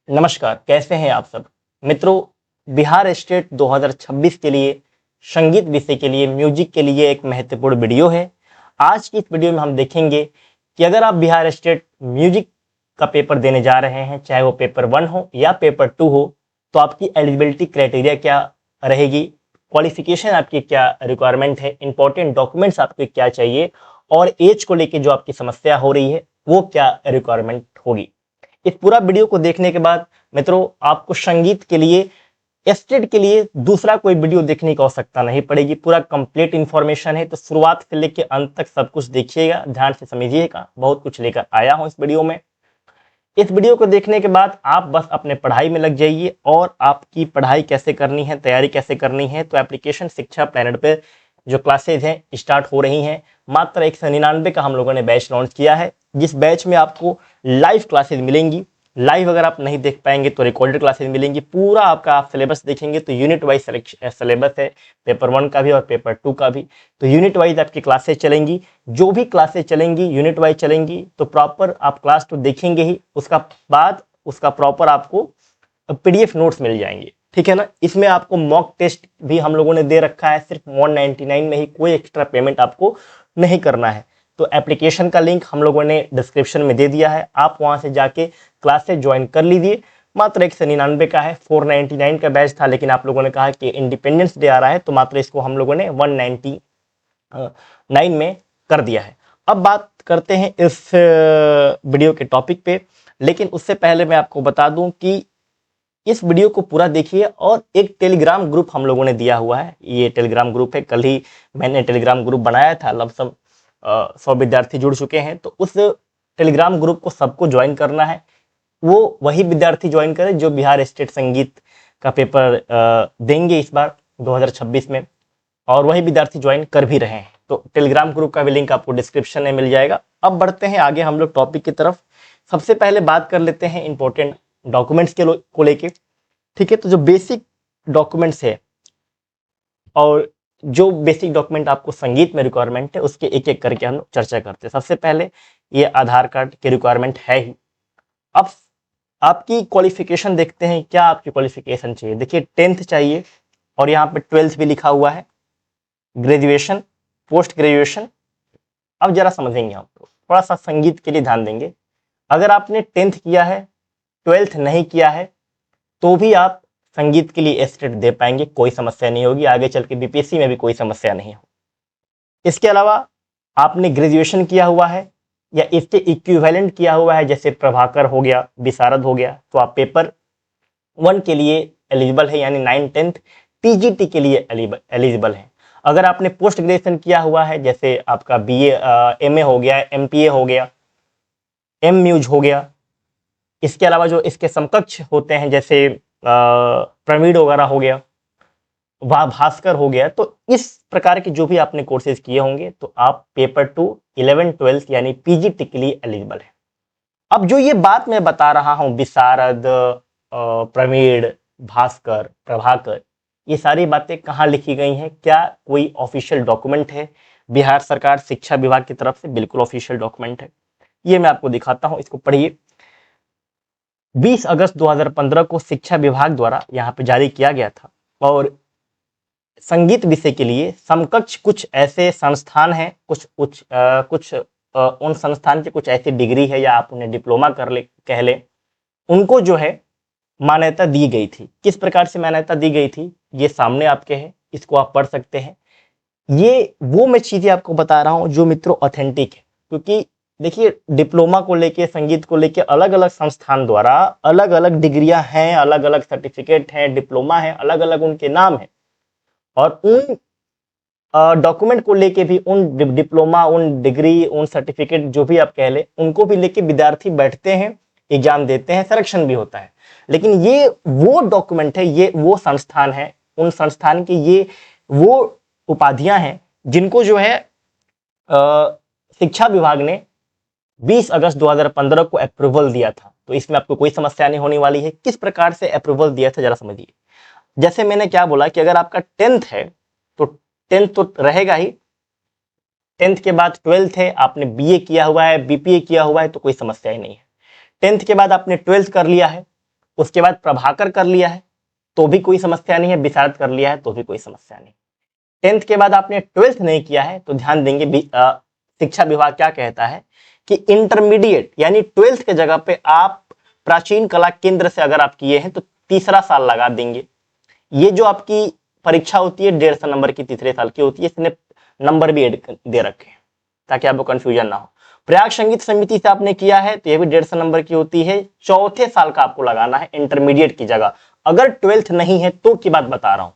नमस्कार, कैसे हैं आप सब मित्रों। बिहार स्टेट 2026 के लिए संगीत विषय के लिए म्यूजिक के लिए एक महत्वपूर्ण वीडियो है। आज की इस वीडियो में हम देखेंगे कि अगर आप बिहार स्टेट म्यूजिक का पेपर देने जा रहे हैं, चाहे वो पेपर 1 हो या पेपर 2 हो, तो आपकी एलिजिबिलिटी क्राइटेरिया क्या रहेगी, क्वालिफिकेशन आपकी क्या रिक्वायरमेंट है, इंपॉर्टेंट डॉक्यूमेंट्स आपको क्या चाहिए और एज को लेकर जो आपकी समस्या हो रही है वो क्या रिक्वायरमेंट होगी। इस पूरा वीडियो को देखने के बाद मित्रों आपको संगीत के लिए स्टेट के लिए दूसरा कोई वीडियो देखने की आवश्यकता नहीं पड़ेगी। पूरा कंप्लीट इंफॉर्मेशन है, तो शुरुआत से लेकर अंत तक सब कुछ देखिएगा, ध्यान से समझिएगा। बहुत कुछ लेकर आया हूं इस वीडियो में। इस वीडियो को देखने के बाद आप बस अपने पढ़ाई में लग जाइए। और आपकी पढ़ाई कैसे करनी है, तैयारी कैसे करनी है, तो एप्लीकेशन शिक्षा प्लैनेट पे जो क्लासेज हैं स्टार्ट हो रही हैं। मात्र 199 का हम लोगों ने बैच लॉन्च किया है, जिस बैच में आपको लाइव क्लासेज मिलेंगी। लाइव अगर आप नहीं देख पाएंगे तो रिकॉर्डेड क्लासेज मिलेंगी। पूरा आपका आप सिलेबस देखेंगे तो यूनिट वाइज सिलेबस है, पेपर 1 का भी और पेपर 2 का भी। तो यूनिट वाइज आपकी क्लासेज चलेंगी। जो भी क्लासेज चलेंगी यूनिट वाइज चलेंगी, तो प्रॉपर आप क्लास तो देखेंगे ही, उसका बाद उसका प्रॉपर आपको पीडीएफ नोट्स मिल जाएंगे, ठीक है ना। इसमें आपको मॉक टेस्ट भी हम लोगों ने दे रखा है, सिर्फ 199 में ही, कोई एक्स्ट्रा पेमेंट आपको नहीं करना है। तो एप्लीकेशन का लिंक हम लोगों ने डिस्क्रिप्शन में दे दिया है, आप वहां से जाके क्लासेस ज्वाइन कर लीजिए। मात्र 199 का है, 499 का बैच था, लेकिन आप लोगों ने कहा कि इंडिपेंडेंस डे आ रहा है तो मात्र इसको हम लोगों ने 199 में कर दिया है। अब बात करते हैं इस वीडियो के टॉपिक पे, लेकिन उससे पहले मैं आपको बता दूं कि इस वीडियो को पूरा देखिए। और एक टेलीग्राम ग्रुप हम लोगों ने दिया हुआ है, ये टेलीग्राम ग्रुप है, कल ही मैंने टेलीग्राम ग्रुप बनाया था, लमसम 100 विद्यार्थी जुड़ चुके हैं। तो उस टेलीग्राम ग्रुप को सबको ज्वाइन करना है। वो वही विद्यार्थी ज्वाइन करें जो बिहार स्टेट संगीत का पेपर देंगे इस बार 2026 में, और वही विद्यार्थी ज्वाइन कर भी रहे हैं। तो टेलीग्राम ग्रुप का भी लिंक आपको डिस्क्रिप्शन में मिल जाएगा। अब बढ़ते हैं आगे हम लोग टॉपिक की तरफ। सबसे पहले बात कर लेते हैं इंपॉर्टेंट डॉक्यूमेंट्स को लेके, ठीक है। तो जो बेसिक डॉक्यूमेंट्स है और जो बेसिक डॉक्यूमेंट आपको संगीत में रिक्वायरमेंट है, उसके एक एक करके हम चर्चा करते हैं। सबसे पहले ये आधार कार्ड की रिक्वायरमेंट है ही। अब आपकी क्वालिफिकेशन देखते हैं, क्या आपकी क्वालिफिकेशन चाहिए। देखिए 10th चाहिए, और यहाँ पे 12th भी लिखा हुआ है, ग्रेजुएशन, पोस्ट ग्रेजुएशन। अब जरा समझेंगे आप, थोड़ा सा संगीत के लिए ध्यान देंगे। अगर आपने 10th किया है, 12th नहीं किया है, तो भी आप संगीत के लिए स्टेट दे पाएंगे, कोई समस्या नहीं होगी। आगे चल के बीपीएससी में भी कोई समस्या नहीं हो। इसके अलावा आपने ग्रेजुएशन किया हुआ है या इसके इक्विवेलेंट किया हुआ है, जैसे प्रभाकर हो गया, विशारद हो गया, तो आप पेपर 1 के लिए एलिजिबल है, यानी 9 10th टीजीटी के लिए एलिजिबल है। अगर आपने पोस्ट ग्रेजुएशन किया हुआ है, जैसे आपका बीए एमए हो गया, एमपीए हो गया, एम म्यूज हो गया, इसके अलावा जो इसके समकक्ष होते हैं जैसे प्रवीण वगैरह हो गया, भास्कर हो गया, तो इस प्रकार के जो भी आपने कोर्सेज किए होंगे, तो आप पेपर 2 11 12 यानी पीजीटी के लिए एलिजिबल है। अब जो ये बात मैं बता रहा हूं, विशारद, प्रवीण, भास्कर, प्रभाकर, ये सारी बातें कहाँ लिखी गई हैं, क्या कोई ऑफिशियल डॉक्यूमेंट है बिहार सरकार शिक्षा विभाग की तरफ से? बिल्कुल ऑफिशियल डॉक्यूमेंट है। ये मैं आपको दिखाता हूं, इसको पढ़िए। 20 अगस्त 2015 को शिक्षा विभाग द्वारा यहाँ पे जारी किया गया था, और संगीत विषय के लिए समकक्ष कुछ ऐसे संस्थान हैं, कुछ उन संस्थान के कुछ ऐसी डिग्री है, या आप उन्हें डिप्लोमा कह ले, उनको जो है मान्यता दी गई थी। किस प्रकार से मान्यता दी गई थी, ये सामने आपके है, इसको आप पढ़ सकते हैं। ये वो मैं चीजें आपको बता रहा हूं जो मित्रों ऑथेंटिक है, क्योंकि देखिए डिप्लोमा को लेके, संगीत को लेके अलग अलग संस्थान द्वारा अलग अलग डिग्रियां हैं, अलग अलग सर्टिफिकेट हैं, डिप्लोमा है, अलग अलग उनके नाम है। और उन डॉक्यूमेंट को लेके भी, उन डिप्लोमा, उन डिग्री, उन सर्टिफिकेट जो भी आप कह ले, उनको भी लेके विद्यार्थी बैठते हैं, एग्जाम देते हैं, सिलेक्शन भी होता है। लेकिन ये वो डॉक्यूमेंट है, ये वो संस्थान है, उन संस्थान की ये वो उपाधियां हैं जिनको जो है शिक्षा विभाग ने 20 अगस्त 2015 को अप्रूवल दिया था। तो इसमें आपको कोई समस्या नहीं होने वाली है। किस प्रकार से अप्रूवल दिया था जरा समझिए। जैसे मैंने क्या बोला कि अगर आपका 10th है तो 10th तो रहेगा ही, 10th के बाद 12th है, आपने बीए किया हुआ है, बीपीए किया हुआ है, तो कोई समस्या ही नहीं है। 10th के बाद आपने 12th कर लिया है, उसके बाद प्रभाकर कर लिया है तो भी कोई समस्या नहीं है, विशारद कर लिया है तो भी कोई समस्या नहीं। 10th के बाद आपने 12th नहीं किया है तो ध्यान देंगे शिक्षा विभाग क्या कहता है कि इंटरमीडिएट यानी 12th के जगह पे आप प्राचीन कला केंद्र से अगर आप किए हैं तो तीसरा साल लगा देंगे। ये जो आपकी परीक्षा होती है 150 नंबर की तीसरे साल की होती है, इसने नंबर भी ऐड दे रखे हैं ताकि आपको कंफ्यूजन ना हो। प्रयाग संगीत समिति से आपने किया है तो यह भी 150 नंबर की होती है, चौथे साल का आपको लगाना है इंटरमीडिएट की जगह, अगर 12th नहीं है तो की बात बता रहा हूं।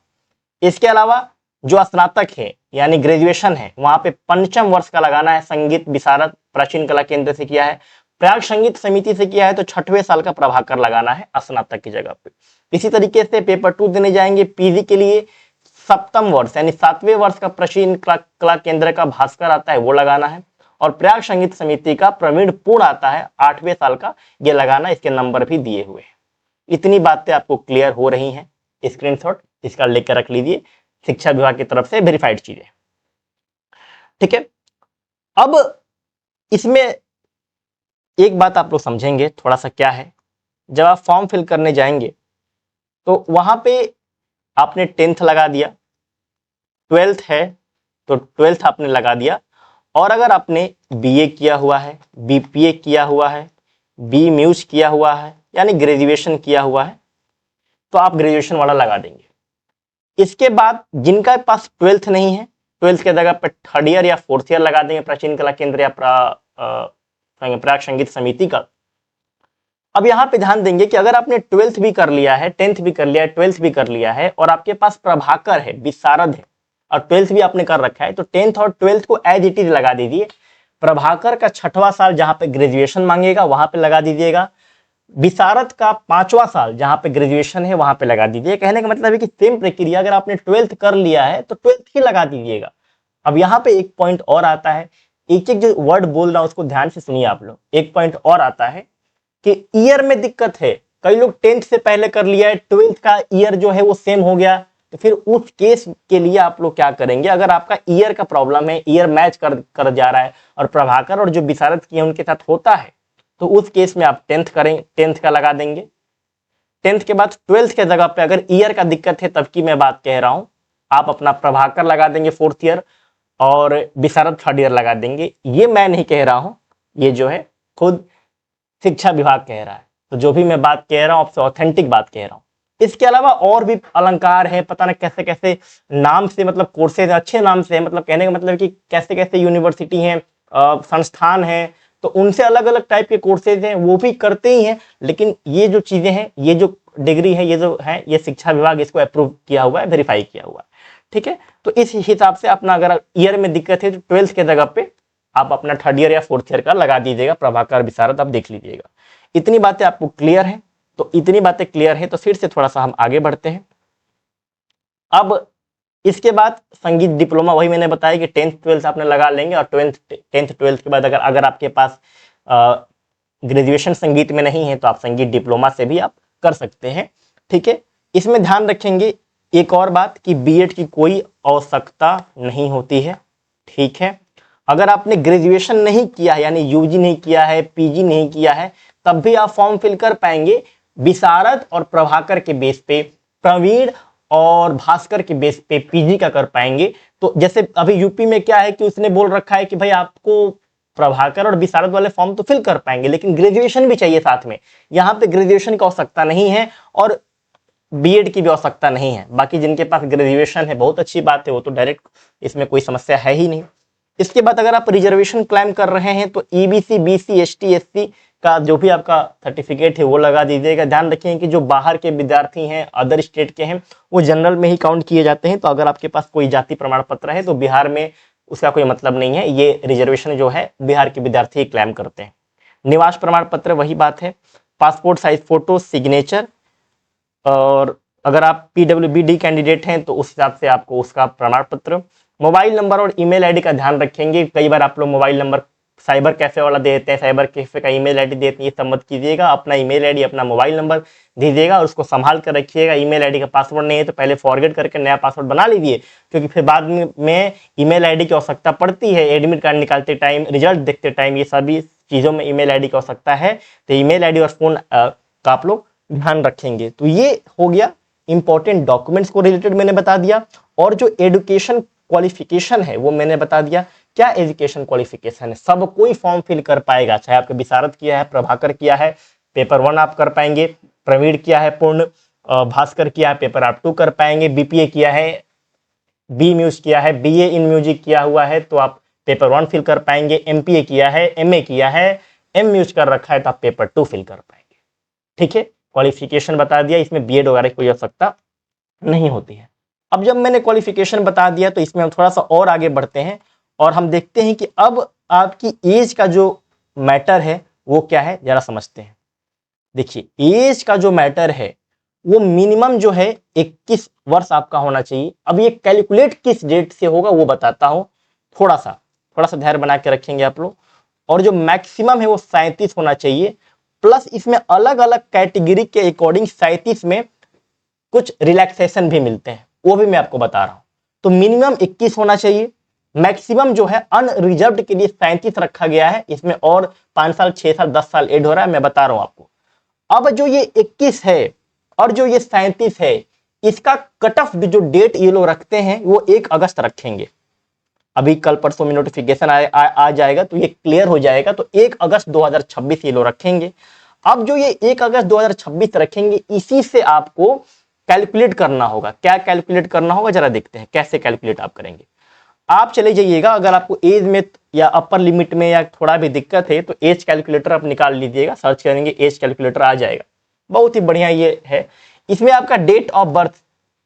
इसके अलावा जो स्नातक है यानी ग्रेजुएशन है वहां पे पंचम वर्ष का लगाना है। संगीत विशारद प्राचीन कला केंद्र से किया है, प्रयाग संगीत समिति से किया है तो छठवें साल का प्रभाकर लगाना है स्नातक की जगह पे। इसी तरीके से पेपर 2 देने जाएंगे पीजी के लिए, सप्तम वर्ष यानी 7वें वर्ष का प्राचीन कला केंद्र का भास्कर आता है वो लगाना है, और प्रयाग संगीत समिति का प्रवीण पूर्ण आता है 8वें साल का, ये लगाना, इसके नंबर भी दिए हुए हैं। इतनी बातें आपको क्लियर हो रही हैं, स्क्रीनशॉट इसका लेकर रख लीजिए, शिक्षा विभाग की तरफ से वेरीफाइड चीजें। ठीक है, अब इसमें एक बात आप लोग समझेंगे थोड़ा सा क्या है, जब आप फॉर्म फिल करने जाएंगे तो वहां पे आपने 10th लगा दिया, 12th है तो 12th आपने लगा दिया, और अगर आपने बीए किया हुआ है, बीपीए किया हुआ है, बी म्यूज किया हुआ है यानी ग्रेजुएशन किया हुआ है तो आप ग्रेजुएशन वाला लगा देंगे। इसके बाद जिनका पास 12th नहीं है, 12th के जगह पर 3rd ईयर या 4th ईयर लगा देंगे प्राचीन कला केंद्र या प्रयाग संगीत समिति का। अब यहाँ पे ध्यान देंगे कि अगर आपने 12th भी कर लिया है, 10th भी कर लिया है, 12th भी कर लिया है और आपके पास प्रभाकर है, विशारद है और 12th भी आपने कर रखा है तो 10th और 12th को एज इट इज लगा दीजिए। प्रभाकर का 6वां साल जहां पे ग्रेजुएशन मांगेगा वहां पे लगा दीजिएगा, विशारद का 5वां साल जहां पे ग्रेजुएशन है वहां पे लगा दीजिए। कहने का मतलब है कि सेम प्रक्रिया, अगर आपने 12th कर लिया है तो 12th ही लगा दीजिएगा। अब यहाँ पे एक पॉइंट और आता है, एक एक जो वर्ड बोल रहा हूं उसको ध्यान से सुनिए आप लोग। एक पॉइंट और आता है कि ईयर में दिक्कत है, कई लोग 10th से पहले कर लिया है, 12th का ईयर जो है वो सेम हो गया, तो फिर उस केस के लिए आप लोग क्या करेंगे, अगर आपका ईयर का प्रॉब्लम है, ईयर मैच कर जा रहा है और प्रभाकर और जो विशारद किए उनके साथ होता है तो उस केस में आप 10th करेंगे, 10th का लगा देंगे। 10th के बाद 12th के जगह पे अगर ईयर का दिक्कत है तब की मैं बात कह रहा हूं, आप अपना प्रभाकर लगा देंगे 4th ईयर और विशारद 3rd ईयर लगा देंगे। ये मैं नहीं कह रहा हूं, ये जो है खुद शिक्षा विभाग कह रहा है, तो जो भी मैं बात कह रहा हूं आपसे ऑथेंटिक बात कह रहा हूं। इसके अलावा और भी अलंकार है, पता ना कैसे कैसे नाम से, मतलब कोर्सेज अच्छे नाम से है, मतलब कहने का मतलब कि कैसे कैसे यूनिवर्सिटी हैं, संस्थान हैं, तो उनसे अलग अलग टाइप के कोर्सेज हैं, वो भी करते ही हैं। लेकिन ये जो चीजें हैं, ये जो डिग्री है, ये जो है, ये शिक्षा विभाग इसको अप्रूव किया हुआ है, वेरीफाई किया हुआ है। ठीक है, तो इस हिसाब से अपना अगर ईयर में दिक्कत है तो 12th के जगह पे आप अपना 3rd ईयर या 4th ईयर का लगा दीजिएगा, प्रभाकर विशारद आप देख लीजिएगा। इतनी बातें आपको क्लियर है? तो इतनी बातें क्लियर है तो फिर से थोड़ा सा हम आगे बढ़ते हैं। अब इसके बाद संगीत डिप्लोमा, वही मैंने बताया कि 10th 12th आपने लगा लेंगे और 10th 12th के बाद अगर आपके पास ग्रेजुएशन संगीत में नहीं है तो आप संगीत डिप्लोमा से भी आप कर सकते हैं। ठीक है, इसमें ध्यान रखेंगे एक और बात कि बीएड की कोई आवश्यकता नहीं होती है। ठीक है, अगर आपने ग्रेजुएशन नहीं किया है यानी यूजी नहीं किया है, पीजी नहीं किया है, तब भी आप फॉर्म फिल कर पाएंगे। विशारद और प्रभाकर के बेस पे, प्रवीण और भास्कर के बेस पे पीजी का कर पाएंगे। तो जैसे अभी यूपी में क्या है कि उसने बोल रखा है कि भाई आपको प्रभाकर और विशारद वाले फॉर्म तो फिल कर पाएंगे लेकिन ग्रेजुएशन भी चाहिए साथ में। यहाँ पे ग्रेजुएशन की आवश्यकता नहीं है और बीएड की भी आवश्यकता नहीं है। बाकी जिनके पास ग्रेजुएशन है बहुत अच्छी बात है, वो तो डायरेक्ट, इसमें कोई समस्या है ही नहीं। इसके बाद अगर आप रिजर्वेशन क्लेम कर रहे हैं तो ईबीसी, बीसी, एसटी, एससी का जो भी आपका सर्टिफिकेट है वो लगा दीजिएगा। ध्यान रखिए कि जो बाहर के विद्यार्थी हैं, अदर स्टेट के हैं, वो जनरल में ही काउंट किए जाते हैं। तो अगर आपके पास कोई जाति प्रमाण पत्र है तो बिहार में उसका कोई मतलब नहीं है, ये रिजर्वेशन जो है बिहार के विद्यार्थी क्लेम करते हैं। निवास प्रमाण पत्र वही बात है, पासपोर्ट साइज फोटो, सिग्नेचर, और अगर आप पीडब्ल्यूबीडी कैंडिडेट हैं तो उस हिसाब से आपको उसका प्रमाण पत्र। मोबाइल नंबर और ईमेल आईडी का ध्यान रखेंगे, कई बार आप लोग मोबाइल नंबर साइबर कैफे वाला दे देते हैं, साइबर कैफे का ईमेल आईडी देते हैं, ये सब मत कीजिएगा। अपना ईमेल आईडी, अपना मोबाइल नंबर दीजिएगा और उसको संभाल कर रखिएगा। ईमेल आईडी का पासवर्ड नहीं है तो पहले फॉरगेट करके नया पासवर्ड बना लीजिए, क्योंकि फिर बाद में ईमेल आईडी की आवश्यकता पड़ती है। एडमिट कार्ड निकालते टाइम, रिजल्ट देखते टाइम, ये सभी चीज़ों में ईमेल आईडी की आवश्यकता है। तो ईमेल आईडी और फोन का आप लोग ध्यान रखेंगे। तो ये हो गया इंपॉर्टेंट डॉक्यूमेंट्स को रिलेटेड मैंने बता दिया, और जो एजुकेशन क्वालिफिकेशन है वो मैंने बता दिया। क्या एजुकेशन क्वालिफिकेशन है, सब कोई फॉर्म फिल कर पाएगा, चाहे आपके विशारद किया है, प्रभाकर किया है, पेपर 1 आप कर पाएंगे, प्रवीण किया है, पूर्ण भास्कर किया है, पेपर आप 2 कर पाएंगे, बीपीए किया है, बी म्यूज किया है, बीए इन म्यूजिक किया हुआ है तो आप पेपर 1 फिल कर पाएंगे, एमपीए किया है, एमए किया है, एम म्यूज कर रखा है तो आप पेपर 2 फिल कर पाएंगे। ठीक है, क्वालिफिकेशन बता दिया, इसमें बीएड वगैरह की कोई आवश्यकता नहीं होती है। अब जब मैंने क्वालिफिकेशन बता दिया तो इसमें हम थोड़ा सा और आगे बढ़ते हैं और हम देखते हैं कि अब आपकी एज का जो मैटर है वो क्या है, जरा समझते हैं। देखिए, एज का जो मैटर है वो मिनिमम जो है 21 वर्ष आपका होना चाहिए। अब ये कैलकुलेट किस डेट से होगा वो बताता हूं, थोड़ा सा धैर्य बना के रखेंगे आप लोग। और जो मैक्सिमम है वो 37 होना चाहिए, प्लस इसमें अलग अलग कैटेगरी के अकॉर्डिंग 37 में कुछ रिलैक्सेशन भी मिलते हैं, वो भी मैं आपको बता रहा हूं। तो मिनिमम 21 होना चाहिए, मैक्सिमम जो है अनरिजर्व्ड के लिए 37 रखा गया है, इसमें और 5 साल 6 साल 10 साल ऐड हो रहा है, मैं बता रहा हूं आपको। अब जो ये 21 है और जो ये 37 है, इसका कट ऑफ जो डेट ये लोग रखते हैं वो 1 अगस्त रखेंगे। अभी कल परसों में नोटिफिकेशन आ जाएगा तो ये क्लियर हो जाएगा। तो 1 अगस्त 2026 ये लोग रखेंगे। अब जो ये 1 अगस्त 2026 रखेंगे, इसी से आपको कैलकुलेट करना होगा। क्या कैलकुलेट करना होगा जरा देखते हैं कैसे कैलकुलेट आप करेंगे। आप चले जाइएगा, अगर आपको एज में या अपर लिमिट में या थोड़ा भी दिक्कत है तो एज कैलकुलेटर आप निकाल लीजिएगा, सर्च करेंगे एज कैलकुलेटर आ जाएगा, बहुत ही बढ़िया ये है। इसमें आपका डेट ऑफ बर्थ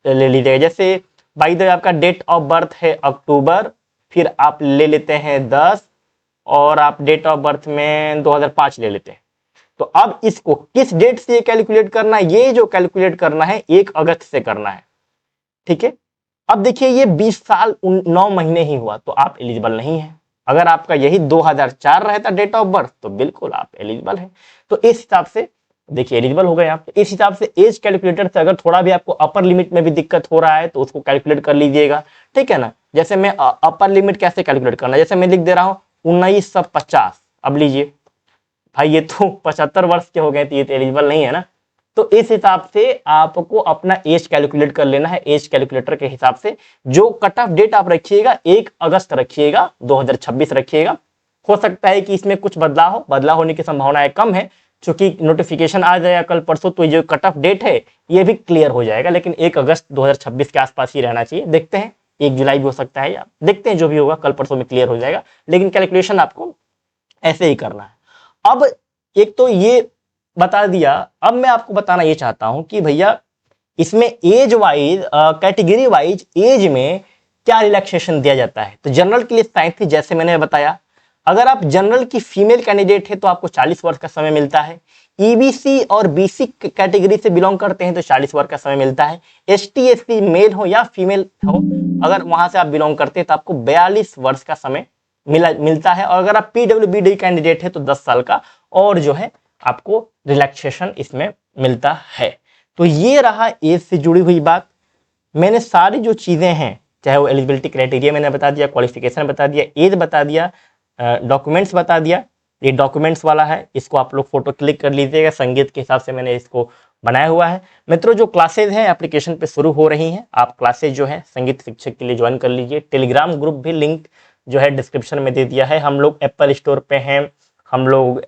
ले लीजिएगा, जैसे बाई द आपका डेट ऑफ बर्थ है अक्टूबर, फिर आप ले लेते हैं 10 और आप डेट ऑफ बर्थ में 2005 ले लेते हैं। तो अब इसको किस डेट से कैलकुलेट करना है, ये जो कैलकुलेट करना है 1 अगस्त से करना है। ठीक है, अब देखिए ये 20 साल 9 महीने ही हुआ तो आप एलिजिबल नहीं है। अगर आपका यही 2004 रहता डेट ऑफ बर्थ तो बिल्कुल आप एलिजिबल है। तो इस हिसाब से देखिए एलिजिबल हो गए आप। इस हिसाब से एज कैलकुलेटर से अगर थोड़ा भी आपको अपर लिमिट में भी दिक्कत हो रहा है तो उसको कैलकुलेट कर लीजिएगा। ठीक है ना, जैसे मैं अपर लिमिट कैसे कैलकुलेट करना, जैसे मैं लिख दे रहा हूँ 1950। अब लीजिए भाई ये तो 75 वर्ष के हो गए तो ये तो एलिजिबल नहीं है ना। तो इस हिसाब से आपको अपना एज कैलकुलेट कर लेना है। एज कैलकुलेटर के हिसाब से जो कट ऑफ डेट आप रखिएगा 1 अगस्त रखिएगा, 2026 रखिएगा। हो सकता है कि इसमें कुछ बदलाव होने की संभावना कम है, क्योंकि नोटिफिकेशन आ जाएगा कल परसों तो जो कट ऑफ डेट है ये भी क्लियर हो जाएगा, लेकिन 1 अगस्त 2026 के आसपास ही रहना चाहिए। देखते हैं 1 जुलाई भी हो सकता है, या देखते हैं जो भी होगा कल परसों में क्लियर हो जाएगा, लेकिन कैलकुलेशन आपको ऐसे ही करना है। अब एक तो ये बता दिया, अब मैं आपको बताना ये चाहता हूं कि भैया इसमें age wise category wise age में क्या रिलैक्सेशन दिया जाता है। तो जनरल के लिए 37 जैसे मैंने बताया, अगर आप जनरल की फीमेल कैंडिडेट है तो आपको 40 वर्ष का समय मिलता है। ईबीसी और बीसी कैटेगरी से बिलोंग करते हैं तो 40 वर्ष का समय मिलता है। एसटी एससी मेल हो या फीमेल हो, अगर वहां से आप बिलोंग करते हैं तो आपको 42 वर्ष का समय मिलता है। और अगर आप पीडब्ल्यूबीडी कैंडिडेट है तो 10 साल का और जो है आपको रिलैक्सेशन इसमें मिलता है। तो ये रहा एज से जुड़ी हुई बात। मैंने सारी जो चीजें हैं, चाहे वो एलिजिबिलिटी क्राइटेरिया मैंने बता दिया, क्वालिफिकेशन बता दिया, एज बता दिया, डॉक्यूमेंट्स बता दिया। ये डॉक्यूमेंट्स वाला है, इसको आप लोग फोटो क्लिक कर लीजिएगा। संगीत के हिसाब से मैंने इसको बनाया हुआ है। मित्रों जो क्लासेज हैं एप्लीकेशन पे शुरू हो रही हैं, आप क्लासेज जो है संगीत शिक्षक के लिए ज्वाइन कर लीजिए। टेलीग्राम ग्रुप भी लिंक जो है डिस्क्रिप्शन में दे दिया है। हम लोग एप्पल स्टोर पे हैं, हम लोग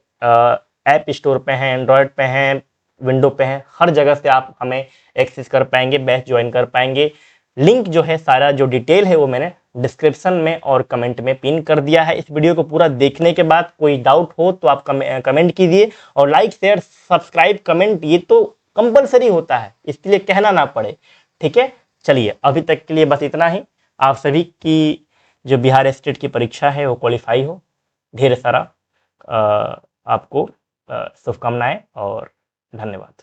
ऐप स्टोर पे हैं, एंड्रॉयड पे हैं, विंडो पे हैं, हर जगह से आप हमें एक्सेस कर पाएंगे, बैच ज्वाइन कर पाएंगे। लिंक जो है सारा जो डिटेल है वो मैंने डिस्क्रिप्शन में और कमेंट में पिन कर दिया है। इस वीडियो को पूरा देखने के बाद कोई डाउट हो तो आप कमेंट कीजिए, और लाइक शेयर सब्सक्राइब कमेंट ये तो कंपलसरी होता है, इसके लिए कहना ना पड़े। ठीक है, चलिए अभी तक के लिए बस इतना ही। आप सभी की जो बिहार स्टेट की परीक्षा है वो क्वालिफाई हो। ढेर सारा आपको शुभकामनाएं और धन्यवाद।